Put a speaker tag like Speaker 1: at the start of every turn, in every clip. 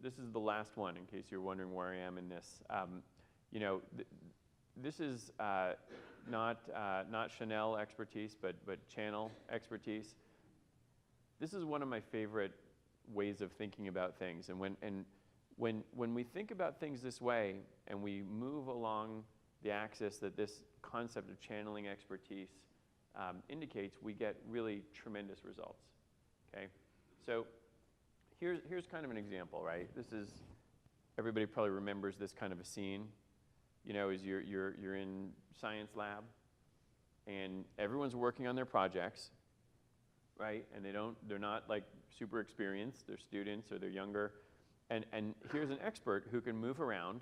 Speaker 1: This is the last one, in case you're wondering where I am in this. You know, this is not Chanel expertise, but channel expertise. This is one of my favorite ways of thinking about things. And when we think about things this way, and we move along the axis that this concept of channeling expertise indicates, we get really tremendous results. Okay, so here's kind of an example, right? This is, everybody probably remembers this kind of a scene. You know, is you're in science lab, and everyone's working on their projects, right? And they're not like super experienced. They're students or they're younger, and here's an expert who can move around,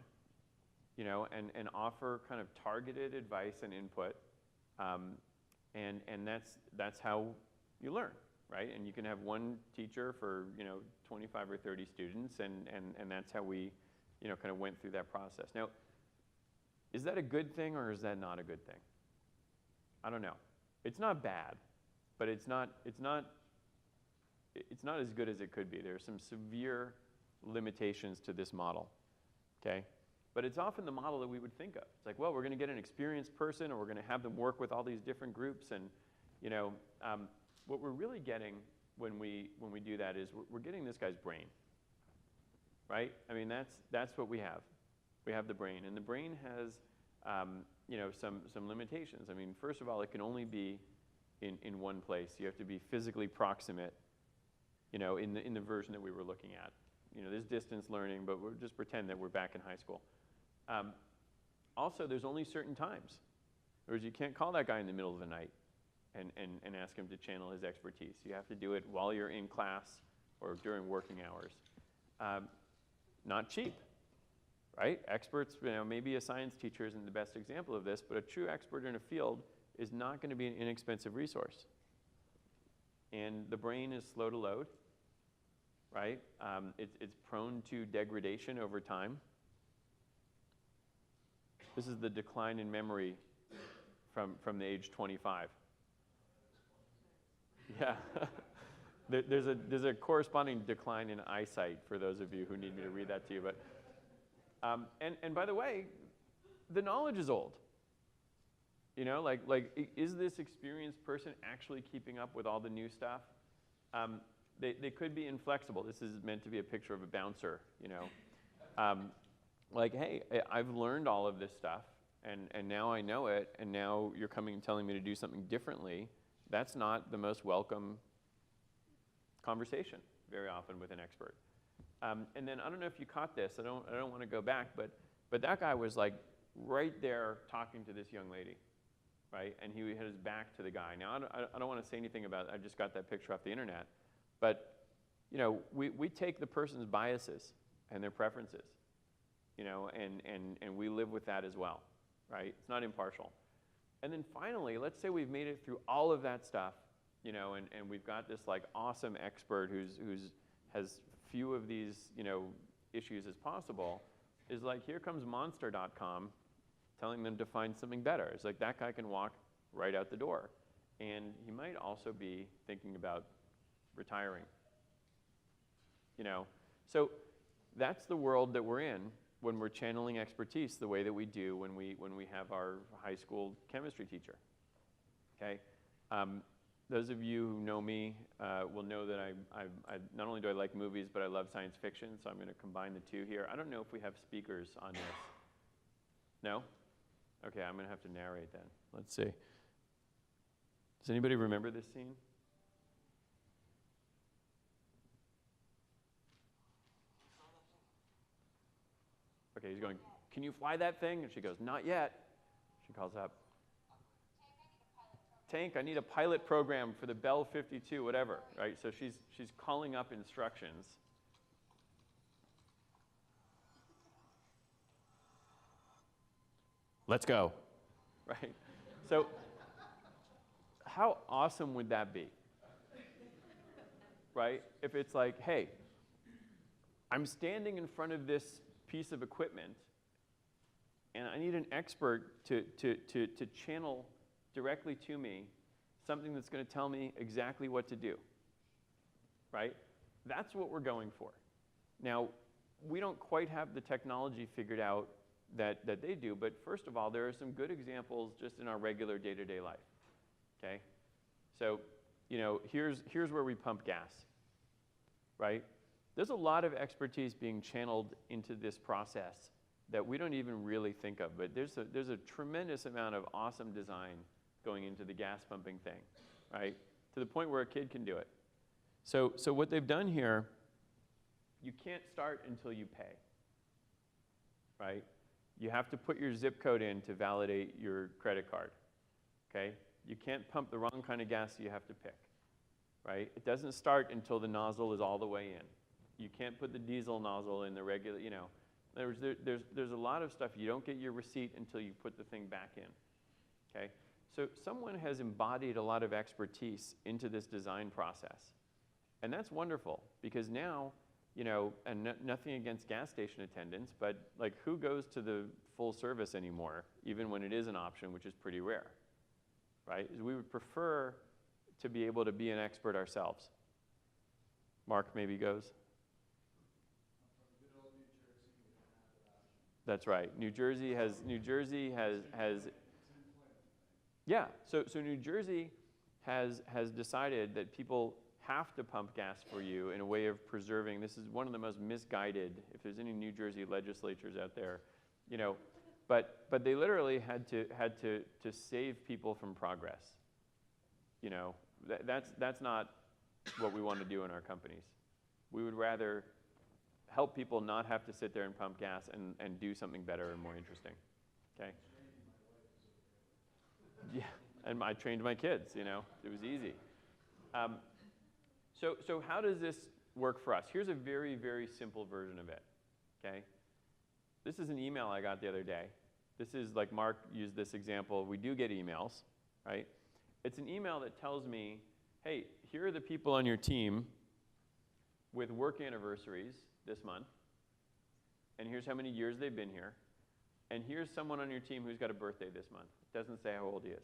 Speaker 1: you know, and offer kind of targeted advice and input, and that's how you learn, right? And you can have one teacher for, you know, 25 or 30 students, and that's how we, you know, kind of went through that process. Now, is that a good thing or is that not a good thing? I don't know. It's not bad, but it's not as good as it could be. There are some severe limitations to this model, okay? But it's often the model that we would think of. It's like, well, we're going to get an experienced person, or we're going to have them work with all these different groups, and, you know, what we're really getting when we do that is we're getting this guy's brain, right? I mean, that's what we have. We have the brain, and the brain has, you know, some limitations. I mean, first of all, it can only be in one place. You have to be physically proximate, you know, in the version that we were looking at. You know, there's distance learning, but we'll just pretend that we're back in high school. Also, there's only certain times. In other words, you can't call that guy in the middle of the night and ask him to channel his expertise. You have to do it while you're in class or during working hours. Not cheap. Right? Experts, you know, maybe a science teacher isn't the best example of this, but a true expert in a field is not going to be an inexpensive resource. And the brain is slow to load, right? It's prone to degradation over time. This is the decline in memory from the age 25. Yeah. There's a corresponding decline in eyesight for those of you who need me to read that to you, but and by the way, the knowledge is old. You know, like is this experienced person actually keeping up with all the new stuff? They could be inflexible. This is meant to be a picture of a bouncer, you know. Like, hey, I've learned all of this stuff, and now I know it, and now you're coming and telling me to do something differently. That's not the most welcome conversation very often with an expert. And then I don't know if you caught this. I don't want to go back, but that guy was like right there talking to this young lady, right? And he had his back to the guy. Now I don't want to say anything about it. I just got that picture off the internet, but you know, we take the person's biases and their preferences, you know, and we live with that as well, right? It's not impartial. And then finally, let's say we've made it through all of that stuff, you know, and we've got this like awesome expert who's has few of these, you know, issues as possible, is like, here comes Monster.com telling them to find something better. It's like that guy can walk right out the door. And he might also be thinking about retiring. You know, so that's the world that we're in when we're channeling expertise the way that we do when we have our high school chemistry teacher. Okay? Those of you who know me will know that I not only do I like movies, but I love science fiction, so I'm going to combine the two here. I don't know if we have speakers on this. No? Okay, I'm going to have to narrate then. Let's see. Does anybody remember this scene? Okay, he's going, can you fly that thing? And she goes, not yet. She calls up, Tank, I need a pilot program for the Bell 52, whatever, right? So she's calling up instructions. Let's go, right? So how awesome would that be, right? If it's like, hey, I'm standing in front of this piece of equipment, and I need an expert to channel directly to me something that's going to tell me exactly what to do, right? That's what we're going for. Now, we don't quite have the technology figured out that they do, but first of all, there are some good examples just in our regular day-to-day life, okay? So, here's where we pump gas, right? There's a lot of expertise being channeled into this process that we don't even really think of, but there's a tremendous amount of awesome design going into the gas pumping thing, right? To the point where a kid can do it. So what they've done here, you can't start until you pay, right? You have to put your zip code in to validate your credit card, okay? You can't pump the wrong kind of gas, so you have to pick, right? It doesn't start until the nozzle is all the way in. You can't put the diesel nozzle in the regular, there's a lot of stuff. You don't get your receipt until you put the thing back in, okay? So someone has embodied a lot of expertise into this design process. And that's wonderful, because now, and nothing against gas station attendants, but like, who goes to the full service anymore, even when it is an option, which is pretty rare, right? We would prefer to be able to be an expert ourselves. Mark maybe goes. That's right. New Jersey has yeah. So New Jersey has decided that people have to pump gas for you in a way of preserving. This is one of the most misguided, if there's any New Jersey legislatures out there, but they literally had to save people from progress. That's not what we want to do in our companies. We would rather help people not have to sit there and pump gas and do something better and more interesting, okay? Yeah, and I trained my kids, it was easy. So how does this work for us? Here's a very, very simple version of it, okay? This is an email I got the other day. This is, like Mark used this example, we do get emails, right? It's an email that tells me, hey, here are the people on your team with work anniversaries this month, and here's how many years they've been here, and here's someone on your team who's got a birthday this month. It doesn't say how old he is,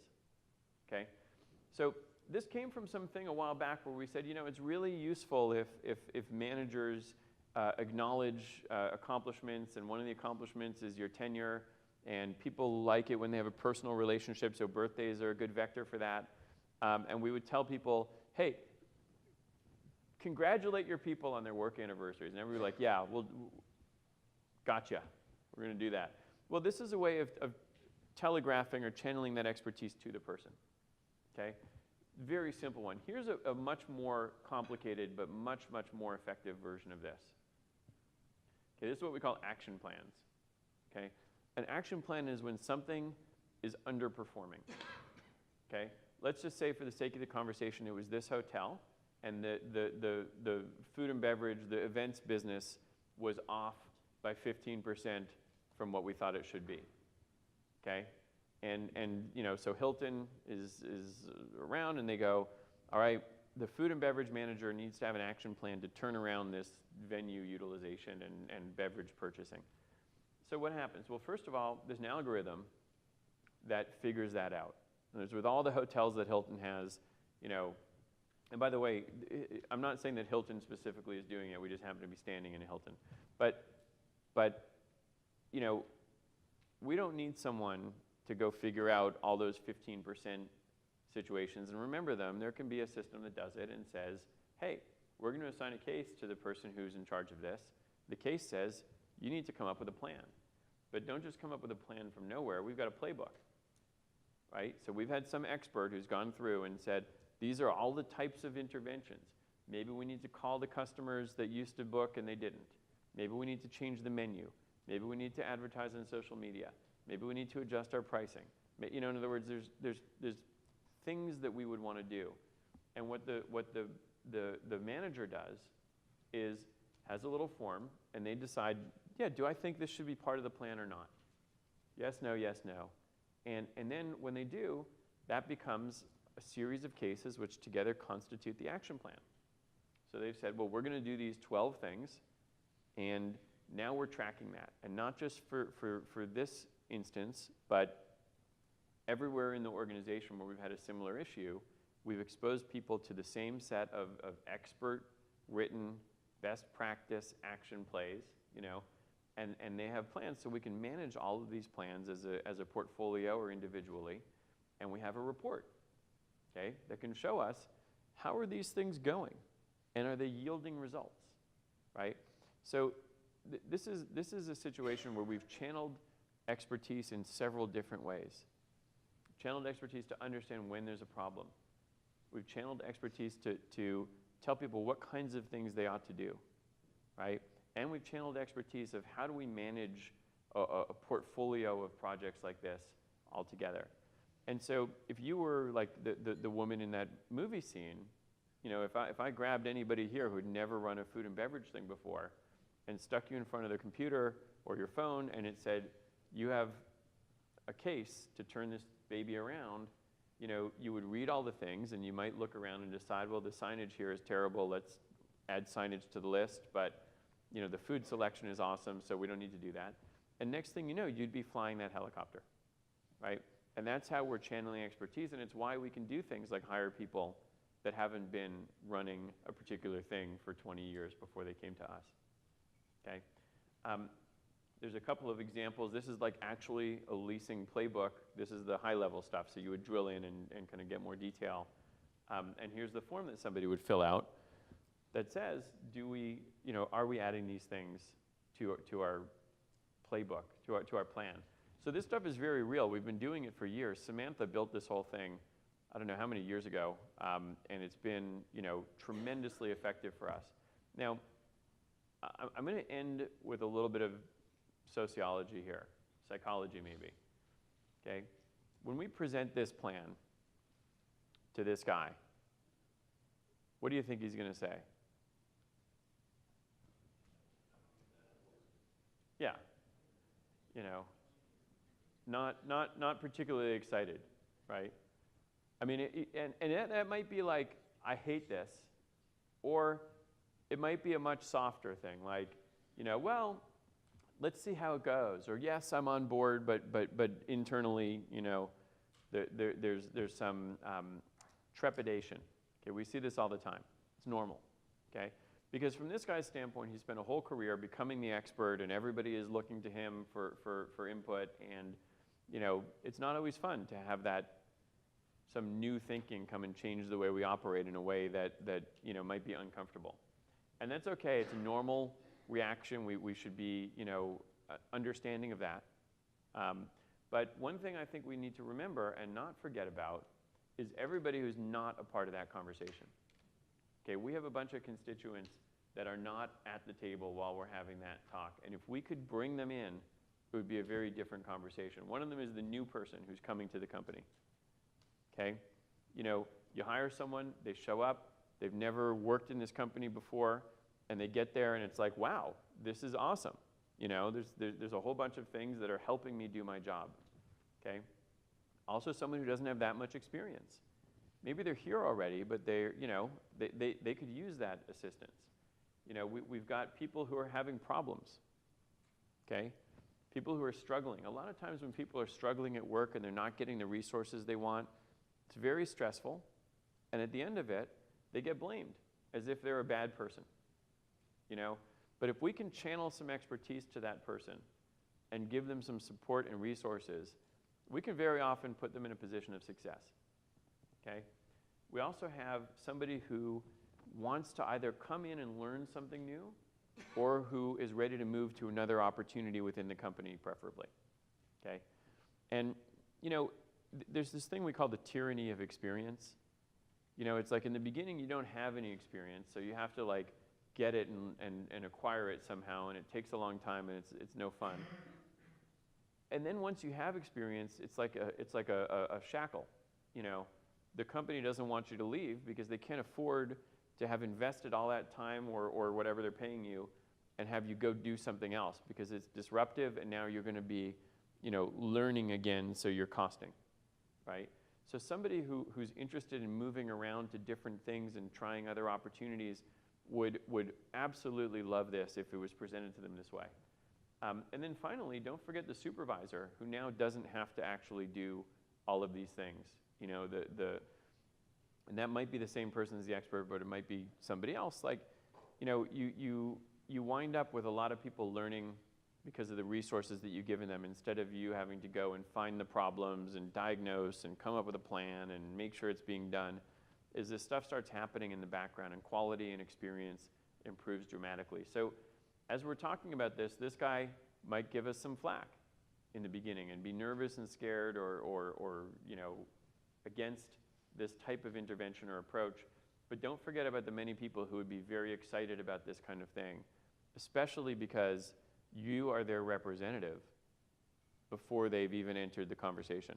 Speaker 1: okay? So this came from something a while back where we said, it's really useful if managers acknowledge accomplishments, and one of the accomplishments is your tenure, and people like it when they have a personal relationship, so birthdays are a good vector for that. And we would tell people, hey, congratulate your people on their work anniversaries. And everybody would be like, yeah, gotcha. We're going to do that. Well, this is a way of telegraphing or channeling that expertise to the person, okay? Very simple one. Here's a much more complicated but much, much more effective version of this. Okay, this is what we call action plans, okay? An action plan is when something is underperforming, okay? Let's just say, for the sake of the conversation, it was this hotel, and the food and beverage, the events business was off by 15% from what we thought it should be, okay? And so Hilton is around, and they go, all right, the food and beverage manager needs to have an action plan to turn around this venue utilization and beverage purchasing. So what happens? Well, first of all, there's an algorithm that figures that out. And there's with all the hotels that Hilton has, and by the way, I'm not saying that Hilton specifically is doing it. We just happen to be standing in a Hilton. But we don't need someone to go figure out all those 15% situations and remember them. There can be a system that does it and says, hey, we're going to assign a case to the person who's in charge of this. The case says, you need to come up with a plan. But don't just come up with a plan from nowhere. We've got a playbook, right? So we've had some expert who's gone through and said, these are all the types of interventions. Maybe we need to call the customers that used to book and they didn't. Maybe we need to change the menu. Maybe we need to advertise on social media. Maybe we need to adjust our pricing. In other words, there's things that we would want to do. And what the manager does is has a little form, and they decide, yeah, do I think this should be part of the plan or not? Yes, no, yes, no. And then when they do, that becomes a series of cases which together constitute the action plan. So they've said, well, we're going to do these 12 things, and now we're tracking that. And not just for this instance, but everywhere in the organization where we've had a similar issue, we've exposed people to the same set of expert written best practice action plays, and they have plans, so we can manage all of these plans as a portfolio or individually, and we have a report, okay, that can show us how are these things going, and are they yielding results, right? So this is a situation where we've channeled expertise in several different ways. Channeled expertise to understand when there's a problem. We've channeled expertise to tell people what kinds of things they ought to do, right? And we've channeled expertise of how do we manage a portfolio of projects like this all together. And so if you were like the woman in that movie scene, if I grabbed anybody here who'd never run a food and beverage thing before and stuck you in front of their computer or your phone and it said, you have a case to turn this baby around, you would read all the things and you might look around and decide, well, the signage here is terrible, let's add signage to the list, but the food selection is awesome, so we don't need to do that. And next thing you know, you'd be flying that helicopter, right? And that's how we're channeling expertise, and it's why we can do things like hire people that haven't been running a particular thing for 20 years before they came to us, okay? There's a couple of examples. This is like actually a leasing playbook. This is the high-level stuff, so you would drill in and kind of get more detail. And here's the form that somebody would fill out that says, are we adding these things to our playbook, to our plan? So this stuff is very real. We've been doing it for years. Samantha built this whole thing, I don't know how many years ago, and it's been tremendously effective for us. Now, I'm going to end with a little bit of sociology here, psychology maybe, okay? When we present this plan to this guy, what do you think he's going to say? Yeah, not particularly excited, right? I mean, and that might be like, I hate this, or it might be a much softer thing, like, well, let's see how it goes, or yes, I'm on board, but internally, there's some trepidation. Okay, we see this all the time. It's normal, okay? Because from this guy's standpoint, he spent a whole career becoming the expert, and everybody is looking to him for input, and it's not always fun to have some new thinking come and change the way we operate in a way that might be uncomfortable. And that's okay. It's a normal reaction. We should be understanding of that. But one thing I think we need to remember and not forget about is everybody who's not a part of that conversation. Okay, we have a bunch of constituents that are not at the table while we're having that talk. And if we could bring them in, it would be a very different conversation. One of them is the new person who's coming to the company. Okay, you hire someone, they show up, they've never worked in this company before, and they get there and it's like, wow, this is awesome. There's a whole bunch of things that are helping me do my job, okay? Also someone who doesn't have that much experience. Maybe they're here already, but they could use that assistance. We've got people who are having problems, okay? People who are struggling. A lot of times when people are struggling at work and they're not getting the resources they want, it's very stressful, and at the end of it, they get blamed as if they're a bad person, But if we can channel some expertise to that person and give them some support and resources, we can very often put them in a position of success, okay? We also have somebody who wants to either come in and learn something new or who is ready to move to another opportunity within the company, preferably, okay? And, there's this thing we call the tyranny of experience. It's like in the beginning you don't have any experience, so you have to like get it and acquire it somehow, and it takes a long time, and it's no fun. And then once you have experience, it's like a shackle. The company doesn't want you to leave because they can't afford to have invested all that time or whatever they're paying you and have you go do something else because it's disruptive, and now you're going to be learning again, so you're costing, right? So somebody who's interested in moving around to different things and trying other opportunities would absolutely love this if it was presented to them this way. And then finally, don't forget the supervisor who now doesn't have to actually do all of these things. And that might be the same person as the expert, but it might be somebody else. Like, you wind up with a lot of people learning because of the resources that you've given them, instead of you having to go and find the problems and diagnose and come up with a plan and make sure it's being done, is this stuff starts happening in the background, and quality and experience improves dramatically. So as we're talking about this guy might give us some flack in the beginning and be nervous and scared or against this type of intervention or approach. But don't forget about the many people who would be very excited about this kind of thing, especially because you are their representative before they've even entered the conversation.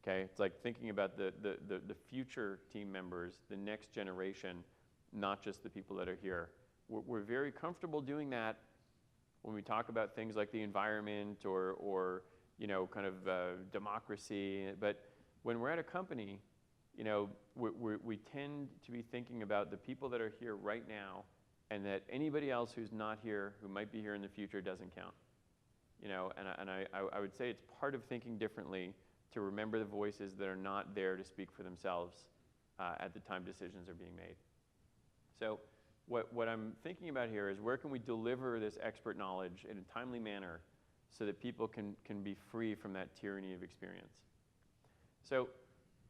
Speaker 1: Okay? It's like thinking about the future team members, the next generation, not just the people that are here. We're very comfortable doing that when we talk about things like the environment or kind of democracy. But when we're at a company, we tend to be thinking about the people that are here right now, and that anybody else who's not here, who might be here in the future, doesn't count. And I would say it's part of thinking differently to remember the voices that are not there to speak for themselves at the time decisions are being made. So what I'm thinking about here is, where can we deliver this expert knowledge in a timely manner so that people can be free from that tyranny of experience? So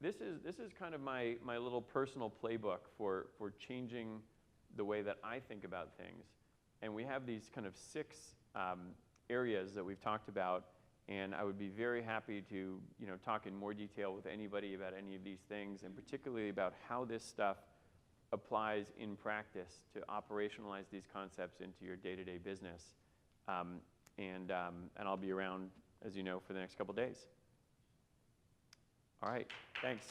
Speaker 1: this is kind of my little personal playbook for changing the way that I think about things. And we have these kind of 6 areas that we've talked about, and I would be very happy to talk in more detail with anybody about any of these things, and particularly about how this stuff applies in practice to operationalize these concepts into your day-to-day business. And I'll be around, as you know, for the next couple days. All right, thanks.